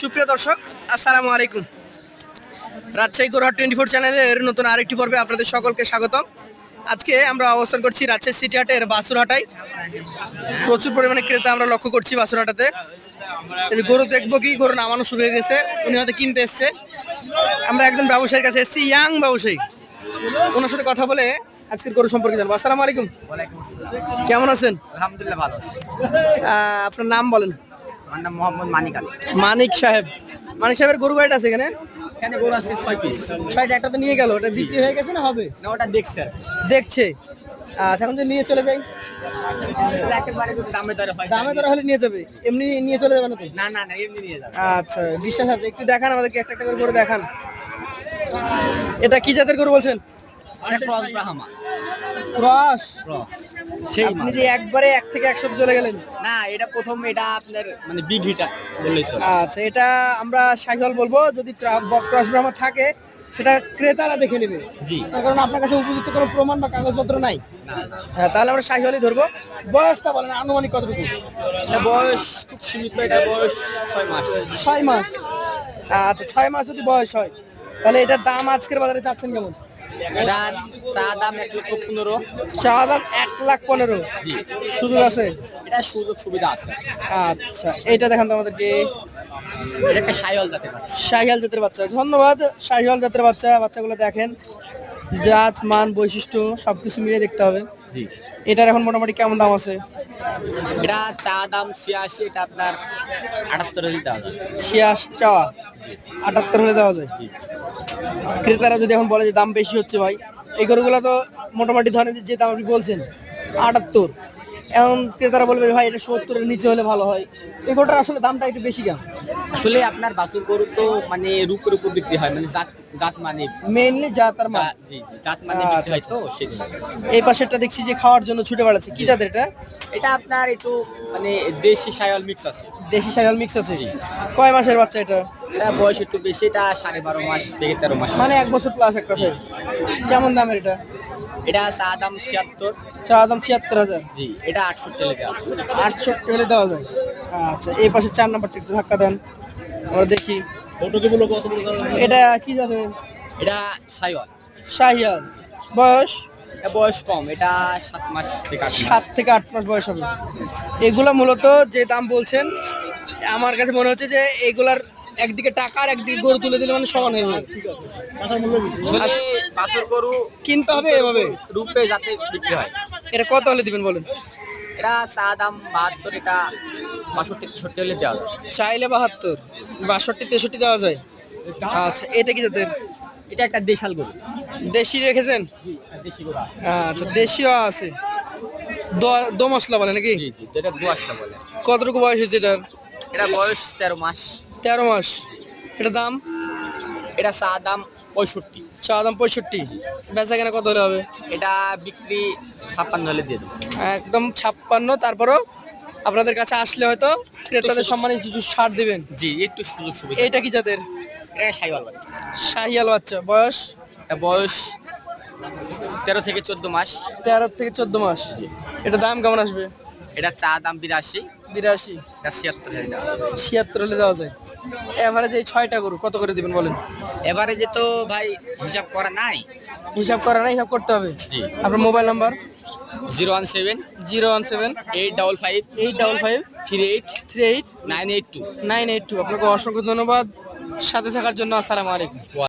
সুপ্রিয় দর্শক, আসসালামু আলাইকুম। রাজশাহী গরুহাট 24 চ্যানেলের নতুন আরেকটি পর্বে আপনাদের সকলকে স্বাগতম। আজকে আমরা অবস্থান করছি রাজশাহী সিটি হাটের বাছুরহাটায়। প্রচুর পরিমাণে ক্রেতা আমরা লক্ষ্য করছি বাছুরহাটাতে। গরু দেখবো কি, গরু নামানো শুরু হয়ে গেছে, উনি হয়তো কিনতে এসছে। আমরা একজন ব্যবসায়ীর কাছে এসেছি, ইয়াং ব্যবসায়ী, ওনার সাথে কথা বলে আজকের গরু সম্পর্কে জানবো। আসসালামু আলাইকুম। কেমন আছেন? আলহামদুলিল্লাহ ভালো আছি। আপনার নাম বলেন। আমার নাম মোহাম্মদ মানিক আলী। মানিক সাহেব। মানিক সাহেবের গরু গাড়িটা আছে এখানে? এখানে গরু আছে 6 পিস। ছয়টা, একটা তো নিয়ে গেল, ওটা বিক্রি হয়ে গেছে না হবে? না, ওটা দেখছে আর কি। দেখছে। আচ্ছা, এখন যদি নিয়ে চলে যাই? একেবারে যদি দামে দরে হয়, দামে দরে হলে নিয়ে যাবে, এমনি নিয়ে চলে যাবে না তো? না না না, এমনি নিয়ে যাবে। আচ্ছা, বিশ্বাস আছে। একটু দেখান আমাদেরকে, একটা একটা করে গরু দেখান। এটা কি জাতের গরু বলছেন? এটা ক্রস ব্রাহ্মা। ক্রস? ক্রস সেই আপনি মাল। যে একবারে 1 থেকে 100 চলে গেলেন। না, এটা প্রথম, এটা আপনার মানে বিগ হিটার বললেই চলে। আচ্ছা, এটা আমরা শাহিওয়াল বলবো। যদি ক্রস ব্রাহ্মা থাকে সেটা ক্রেতারা দেখে নেবে। জি। তার কারণ আপনার কাছে উপযুক্ত কোনো প্রমাণ বা কাগজপত্র নাই। হ্যাঁ, তাহলে আমরা শাহিওয়ালই ধরবো। বয়সটা বলেন, আনুমানিক কতটুকু? এটা বয়স খুব সীমিত, এটা বয়স 6 মাস। 6 মাস। আচ্ছা, 6 মাস যদি বয়স হয়, তাহলে এটার দাম আজকের বাজারে চাচ্ছেন কেমন? এটা চা দাম 1,15,000। চা দাম 1,15,000। জি। সুযোগ আছে? এটা সুযোগ সুবিধা আছে। আচ্ছা, এইটা দেখান তো আমাদেরকে। এটা একটা শাহিওয়াল জাতের বাচ্চা। শাহিওয়াল জাতের বাচ্চা। ধন্যবাদ। শাহিওয়াল জাতের বাচ্চা, বাচ্চাগুলো দেখেন, জাত মান বৈশিষ্ট্য সবকিছু মিলিয়ে দেখতে হবে। জি। এটার এখন মোটামুটি কেমন দাম আছে? এটা চা দাম 86, এটা আপনার 78 হলে দেওয়া যাবে। 86 চাওয়া, 78 হলে দেওয়া যায়। জি। ক্রেতারা যদি এখন বলে যে দাম বেশি হচ্ছে ভাই, এই গরুগুলো তো মোটামুটি ধরেন যে দাম আপনি বলছেন 78, এখন ক্রেতারা বলবে ভাই এটা 70-এর নিচে হলে ভালো হয়। এই গরুটার আসলে দামটা একটু বেশি কেন? আসলে আপনার বাছুর গরু তো মানে রূপের উপর বিক্রি হয়, মানে জাত জাত মানে মেইনলি জাত আর মান। জি জি, জাত মানে বিক্রি হয় তো সেজন্য। এই পাশেরটা দেখছি যে খাওয়ার জন্য ছুটে বেড়াচ্ছে, কি জাতের এটা? এটা আপনার একটু মানে দেশি শায়াল মিক্স আছে। দেশি শাহিওয়াল মিক্স আছে। কয় মাসের বাচ্চা এটা? এটা বয়স একটু বেশি, এটা 12.5 মাস থেকে 13 মাস। মানে 1 বছর প্লাস একটা সাইজ। কেমন দামের এটা? এটা চা দাম 76। চা দাম 76,000। জি। এটা 68 লেগে আছে। 68 হলে দেওয়া যায়। আচ্ছা, এই পাশে 4 নাম্বারটা একটু ধাক্কা দেন, আমরা দেখি। এটা কি জাতের? এটা শায়াল। শাহিওয়াল। বয়স? এটা বয়স কম, এটা 7 মাস থেকে 8 মাস। 7 থেকে 8 মাস বয়স হবে। এগুলা মূলত যে দাম বলছেন, আমার কাছে মনে হচ্ছে যে এগুলার একদিকে টাকা আর একদিকে গরু তুলে দিলে মানে সমান হয়ে যাবে। আসলে বাছুর গরু কিনতে হবে এভাবে। রূপে যাতে বিক্রি হয়। এটা কত হলে দিবেন বলেন? এটা চা দাম 72, এটা 62-63 হলে দেওয়া যায়। চাইলে 72, 62-63 দেওয়া যায়। আচ্ছা, এটা কি জাতের? এটা একটা দেশাল গরু। দেশি রেখেছেন? দেশি গরু আছে। আচ্ছা, দেশিও আছে। দো মশলা বলে নাকি? জি জি, যেটা দুয়াশটা বলে। কতটুকু বয়স হয়েছে এটার? এটা বয়স 13 মাস। 13 মাস। এটা দাম? এটা চা দাম 65। চা দাম 65। বেচা কেনা কত হলে হবে? এটা বিক্রি 56 হলে দিয়ে দেবো। একদম 56। তারপরও আপনাদের কাছে আসলে হয়তো ক্রেতাদের সম্মানে কিছু ছাড় দিবেন। জি, একটু সুযোগ সুবিধা। এটা কি জাতের? এটা শাহিওয়াল বাচ্চা। শাহিয়াল বাচ্চা। বয়স? এটা বয়স 13 থেকে 14 মাস। 13 থেকে 14 মাস। এটা দাম কেমন আসবে? এটা চা দাম 82, 82। এটা 76 হলে দেওয়া যাবে। 76 হলে দেওয়া যায়। এভারেজ এই 6টা গরু কত করে দিবেন বলেন? এবারে যে তো ভাই হিসাব করা নাই। হিসাব করা নাই, হিসাব করতে হবে। জি। আপনার মোবাইল নাম্বার? 017 017 855 855 38 38 982। 982। আপনাকে অসংখ্য ধন্যবাদ সাথে থাকার জন্য। আসসালামু আলাইকুম।